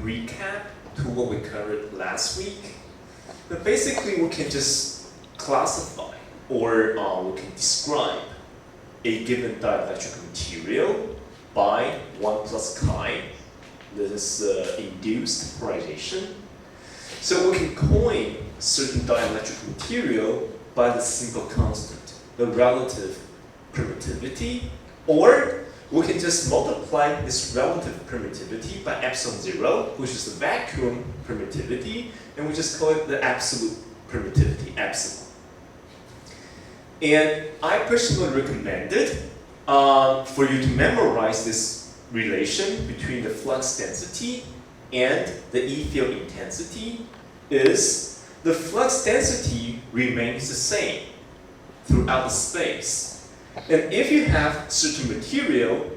recap to what we covered last week. But basically, we can just classify or we can describe a given dielectric material by 1 plus chi. This is induced polarization. So we can coin certain dielectric material by the simple constant, the relative permittivity, or we can just multiply this relative permittivity by epsilon 0, which is the vacuum permittivity, and we just call it the absolute permittivity, epsilon. And I personally recommended for you to memorize this relation between the flux density and the E field intensity is the flux density remains the same throughout the space. And if you have certain material,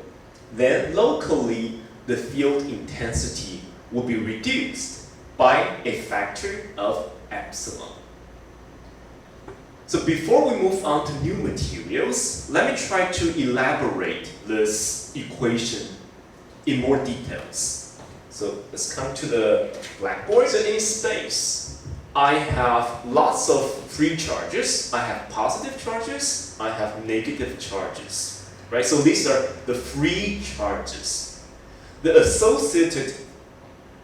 then locally the field intensity will be reduced by a factor of epsilon. So before we move on to new materials, let me try to elaborate this equation in more details. So let's come to the blackboard. So in space, I have lots of free charges. I have positive charges. I have negative charges. Right? So these are the free charges. The associated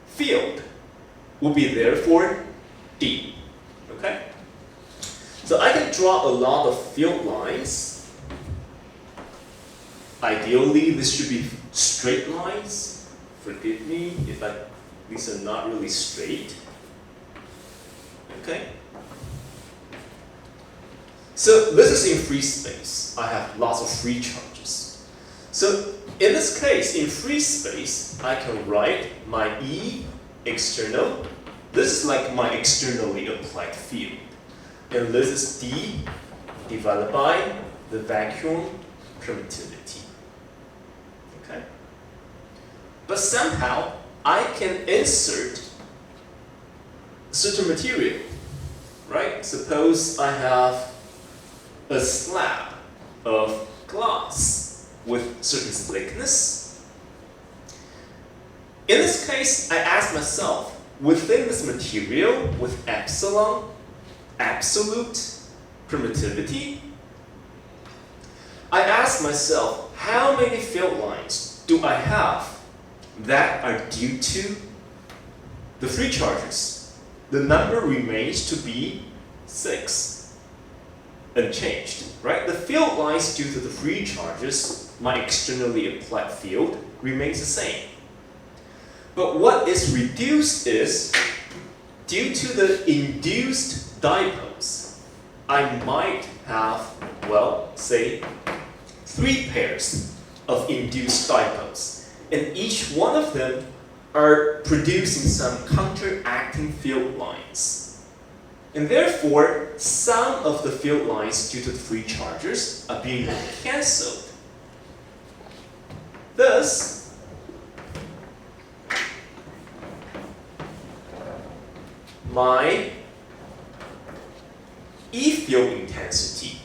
field will be therefore D. Okay? So I can draw a lot of field lines. Ideally, this should be straight lines. Forgive me if these are not really straight. Okay? So this is in free space. I have lots of free charges. So in this case, in free space, I can write my E external. This is like my externally applied field. And this is D divided by the vacuum permittivity. Okay? But somehow, I can insert certain material. Right? Suppose I have a slab of glass with certain thickness. In this case, I ask myself, within this material with epsilon, absolute permittivity, I ask myself, how many field lines do I have that are due to the free charges? The number remains to be 6, unchanged, right? The field lines due to the free charges, my externally applied field, remains the same. But what is reduced is, due to the induced dipoles, I might have, well, say, 3 pairs of induced dipoles, and each one of them are producing some counteracting field lines. And therefore, some of the field lines due to the free charges are being cancelled. Thus, my E field intensity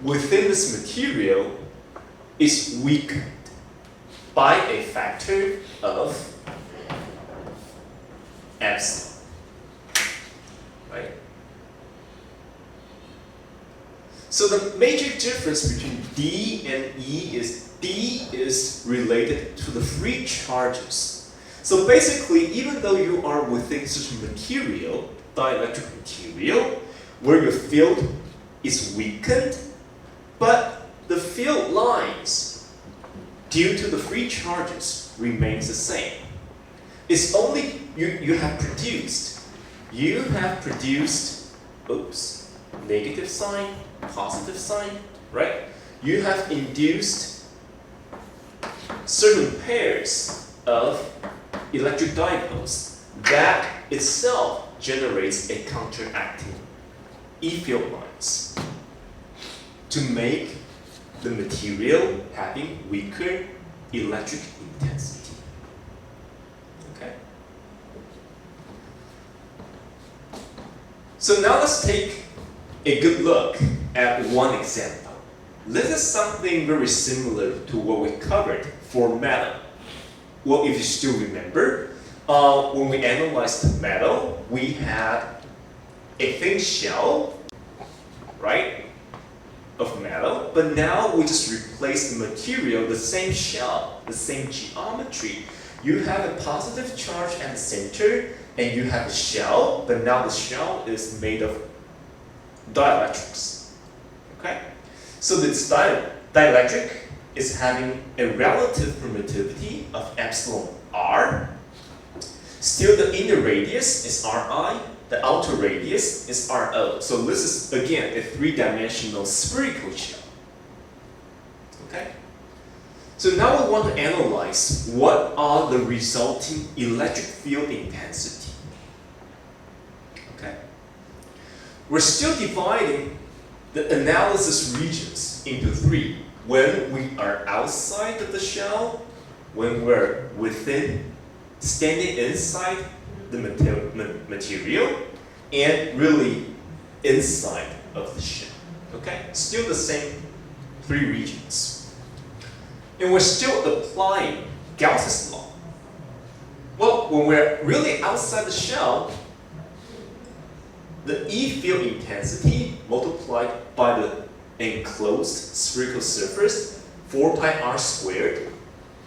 within this material is weakened by a factor of epsilon, right? So the major difference between D and E is D is related to the free charges. So basically, even though you are within such a material, dielectric material, where your field is weakened, but the field lines due to the free charges remains the same. It's only you have produced, oops, negative sign, positive sign, right? You have induced certain pairs of electric dipoles that itself generates a counteracting E field lines to make the material having weaker electric intensity. Okay? So now let's take a good look at one example. This is something very similar to what we covered for metal. Well, if you still remember, when we analyzed metal, we had a thin shell, right, of metal, but now we just replace the material, the same shell, the same geometry. You have a positive charge at the center, and you have a shell, but now the shell is made of dielectrics. Okay? So this dielectric is having a relative permittivity of epsilon r. Still, the inner radius is Ri, the outer radius is Ro. So this is, again, a three-dimensional spherical shell. Okay? So now we want to analyze what are the resulting electric field intensity. Okay? We're still dividing the analysis regions into three. When we are outside of the shell, when we're within, standing inside the material, and really inside of the shell. Okay? Still the same three regions. And we're still applying Gauss's law. Well, when we're really outside the shell, the E field intensity multiplied by the enclosed spherical surface, 4 pi r squared,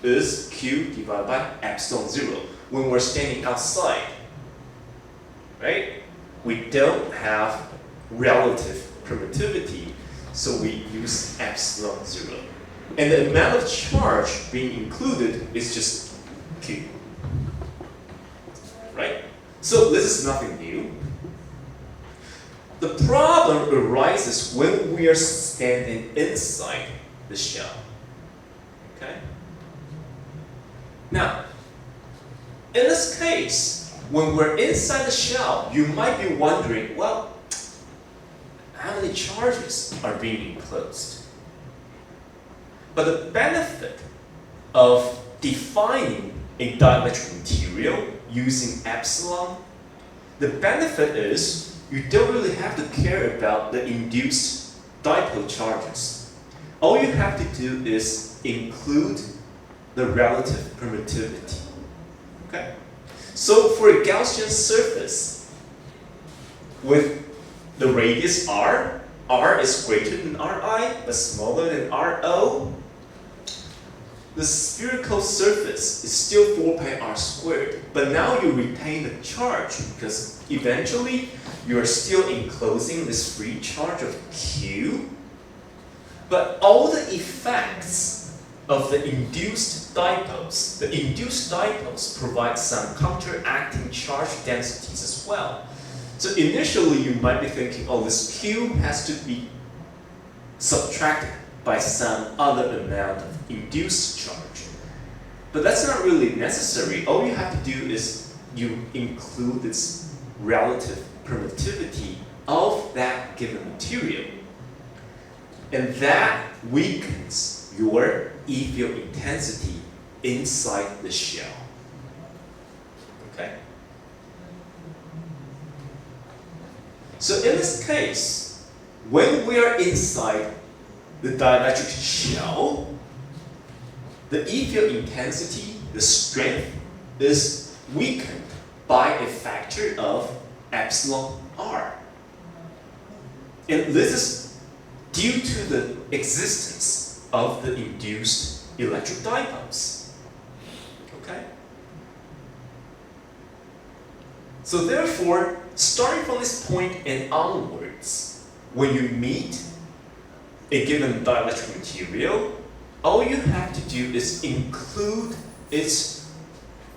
is Q divided by epsilon 0. When we're standing outside, right, we don't have relative permittivity, so we use epsilon 0. And the amount of charge being included is just Q. Right? So this is nothing new. The problem arises when we are standing inside the shell. Okay? Now, in this case, when we're inside the shell, you might be wondering, well, how many charges are being enclosed? But the benefit of defining a dielectric material using epsilon, the benefit is you don't really have to care about the induced dipole charges. All you have to do is include the relative permittivity. Okay? So for a Gaussian surface with the radius r, r is greater than ri but smaller than ro, the spherical surface is still 4 pi r squared, but now you retain the charge because eventually you are still enclosing this free charge of Q, but all the effects of the induced dipoles provide some counteracting charge densities as well. So initially you might be thinking, oh, this Q has to be subtracted by some other amount of induced charge. But that's not really necessary. All you have to do is you include this relative permittivity of that given material. And that weakens your E field intensity inside the shell. Okay? So in this case, when we are inside the dielectric shell, the E field intensity, the strength, is weakened by a factor of epsilon r. And this is due to the existence of the induced electric dipoles. Okay? So therefore, starting from this point and onwards, when you meet a given dielectric material, all you have to do is include its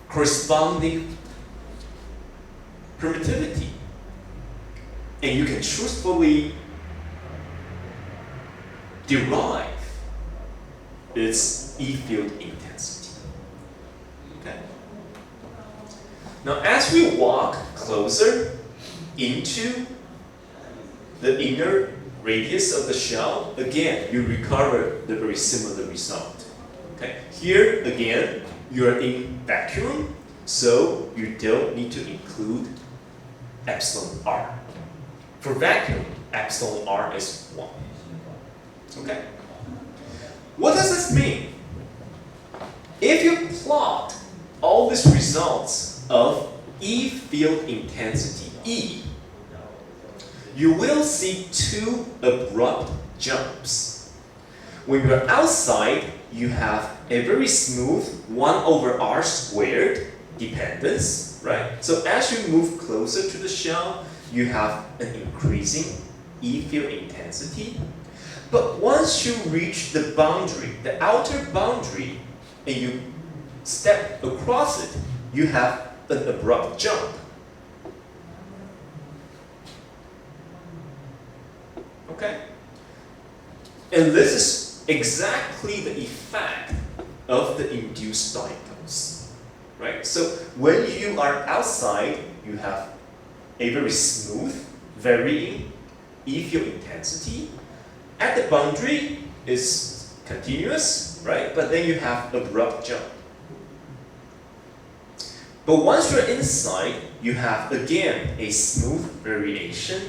corresponding permittivity. And you can truthfully derive its E field intensity. Okay? Now, as we walk closer into the inner radius of the shell, again, you recover the very similar result. Okay? Here, again, you are in vacuum, so you don't need to include epsilon r. For vacuum, epsilon r is 1. Okay? What does this mean? If you plot all these results of E field intensity, E, you will see two abrupt jumps. When you're outside, you have a very smooth 1 over r squared dependence, right? So as you move closer to the shell, you have an increasing E field intensity. But once you reach the boundary, the outer boundary, and you step across it, you have an abrupt jump. Okay? And this is exactly the effect of the induced dipose. Right? So when you are outside, you have a very smooth, varying E field intensity. At the boundary is continuous, right? But then you have abrupt jump. But once you're inside, you have again a smooth variation.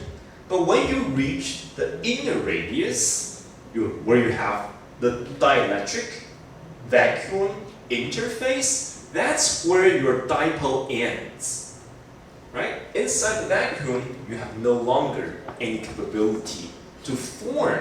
But when you reach the inner radius, where you have the dielectric vacuum interface, that's where your dipole ends. Right? Inside the vacuum, you have no longer any capability to form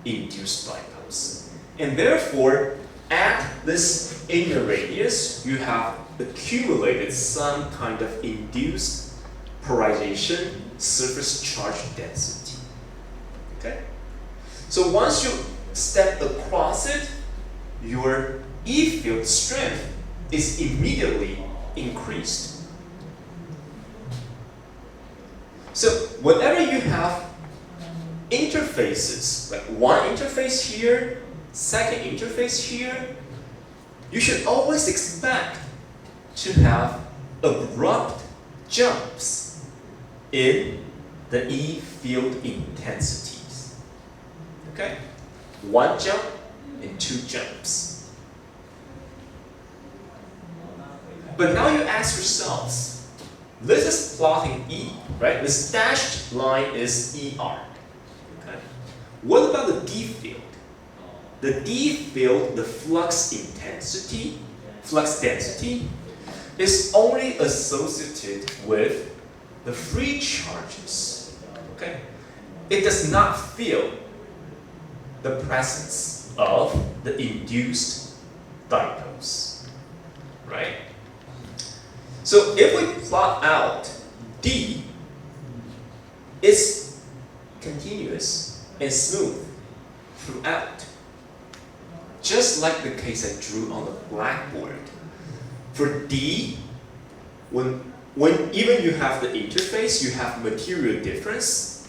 induced dipose. And therefore, at this inner radius, you have accumulated some kind of induced polarization surface charge density. Okay? So once you step across it, your E field strength is immediately increased. So whenever you have interfaces, like one interface here, second interface here, you should always expect to have abrupt jumps in the E field intensities. Okay? One jump and two jumps. But now you ask yourselves, this is plotting E, right? This dashed line is ER. Okay? What about the D field? The D field, the flux intensity, flux density, is only associated with the free charges. Okay? It does not feel the presence of the induced dipose. Right? So if we plot out D, it's continuous and smooth throughout. Just like the case I drew on the blackboard. For D, when even you have the interface, you have material difference,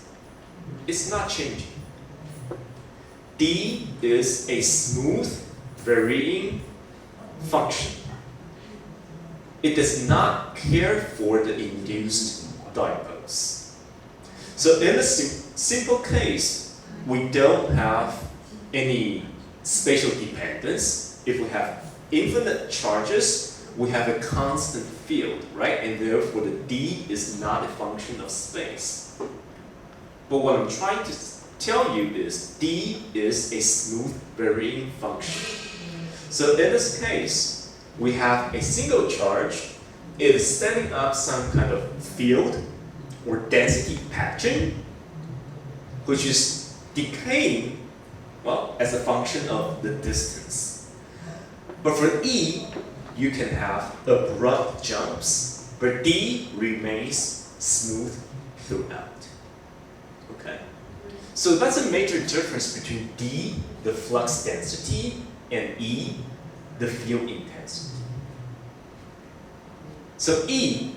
it's not changing. D is a smooth, varying function. It does not care for the induced dipose. So in a simple case, we don't have any spatial dependence. If we have infinite charges, we have a constant field, right? And therefore the D is not a function of space. But what I'm trying to tell you is D is a smooth varying function. So in this case, we have a single charge. It is setting up some kind of field or density pattern, which is decaying, well, as a function of the distance. But for E, you can have abrupt jumps, but D remains smooth throughout. Okay? So that's a major difference between D, the flux density, and E, the field intensity. So E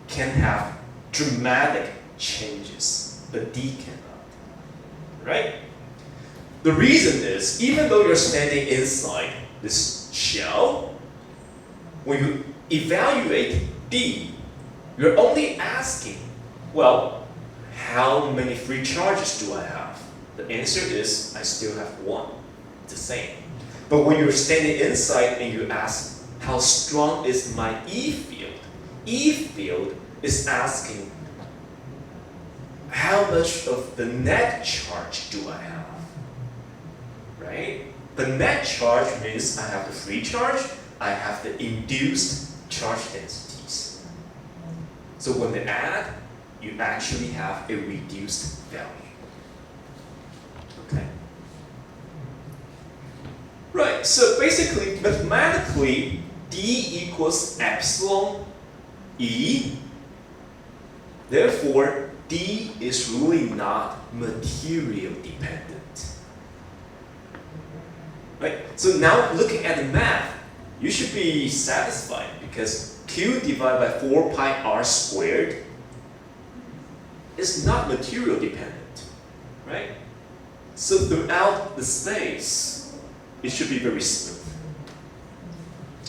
can have dramatic changes, but D cannot. Right? The reason is, even though you're standing inside this shell, when you evaluate D, you're only asking, well, how many free charges do I have? The answer is, I still have one. It's the same. But when you're standing inside and you ask, how strong is my E field? E field is asking, how much of the net charge do I have? Right? The net charge means I have the free charge, I have the induced charge densities. So when they add, you actually have a reduced value. Okay. Right, so basically, mathematically, D equals epsilon E. Therefore, D is really not material dependent. Right? So now looking at the math, you should be satisfied because Q divided by 4 pi r squared is not material dependent. Right? So throughout the space, it should be very smooth.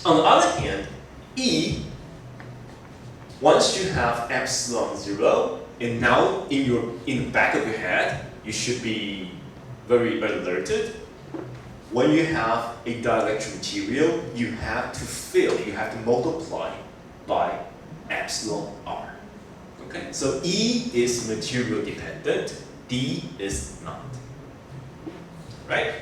On the other hand, E, once you have epsilon 0, and now in the back of your head, you should be very alerted. When you have a dielectric material, you have to multiply by epsilon r. Okay, so E is material dependent, D is not. Right?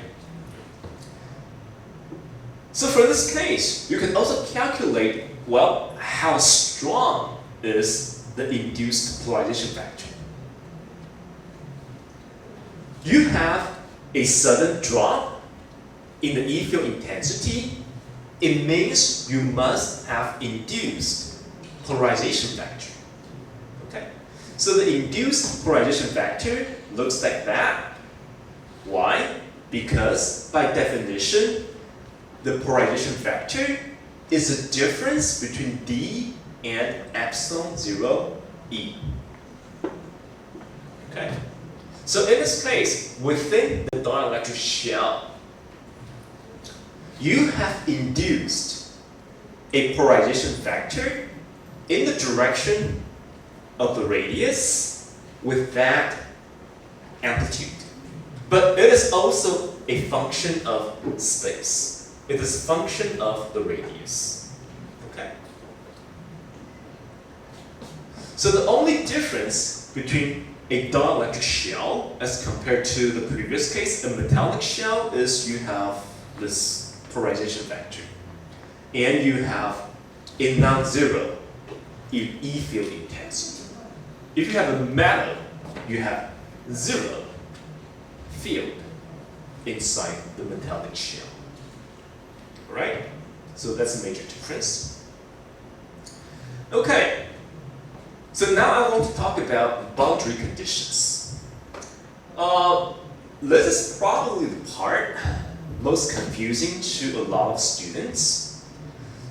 So for this case, you can also calculate, well, how strong is the induced polarization factor. You have a sudden drop in the E field intensity. It means you must have induced polarization factor. Okay? So the induced polarization factor looks like that. Why? Because by definition, the polarization factor is the difference between D and epsilon 0 E. Okay? So in this case, within the dielectric shell, you have induced a polarization factor in the direction of the radius with that amplitude. But it is also a function of space. It is a function of the radius. Okay? So the only difference between a dielectric shell as compared to the previous case, a metallic shell, is you have this polarization factor. And you have a non-zero E field intensity. If you have a metal, you have zero field inside the metallic shell. Right? So that's a major difference. Okay. So now I want to talk about boundary conditions. This is probably the part most confusing to a lot of students.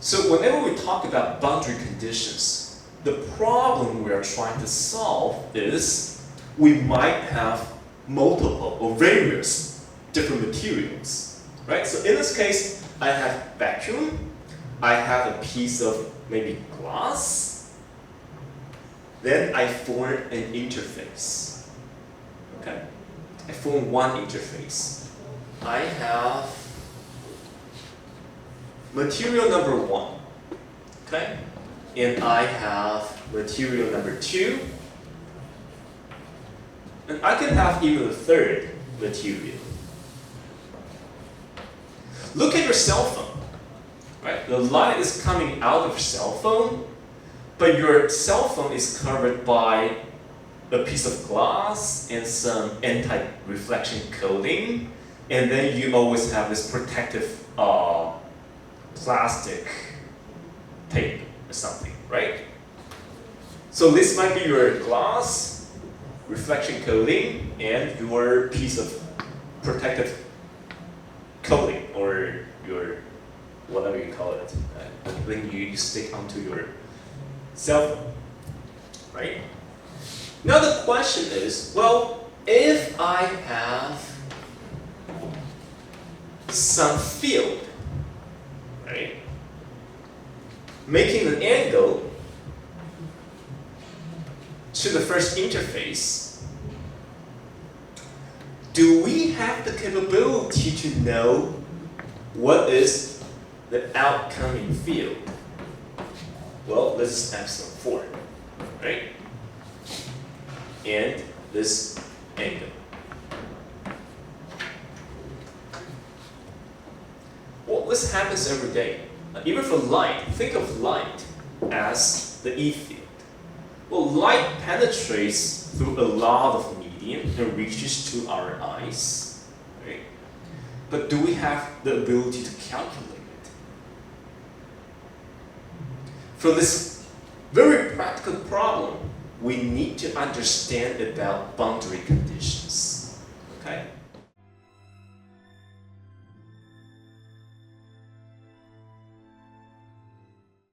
So whenever we talk about boundary conditions, the problem we are trying to solve is we might have multiple or various different materials, right? So in this case, I have vacuum, I have a piece of maybe glass, then I form an interface, okay? I form one interface. I have material number 1, okay? And I have material number 2, and I can have even a third material. Look at your cell phone, right? The light is coming out of your cell phone, but your cell phone is covered by a piece of glass and some anti-reflection coating, and then you always have this protective plastic tape or something, right? So this might be your glass, reflection coating, and your piece of protective coating, or your whatever you call it, when you stick onto your cell phone, right? Now the question is, well, if I have some field, right, making an angle to the first interface, do we have the capability to know what is the outcoming field? Well, this is epsilon 4, right? And this angle. Well, this happens every day. even for light, think of light as the E field. Well, light penetrates through a lot of medium and reaches to our eyes, right? But do we have the ability to calculate it? For this very practical problem, we need to understand about boundary conditions, okay?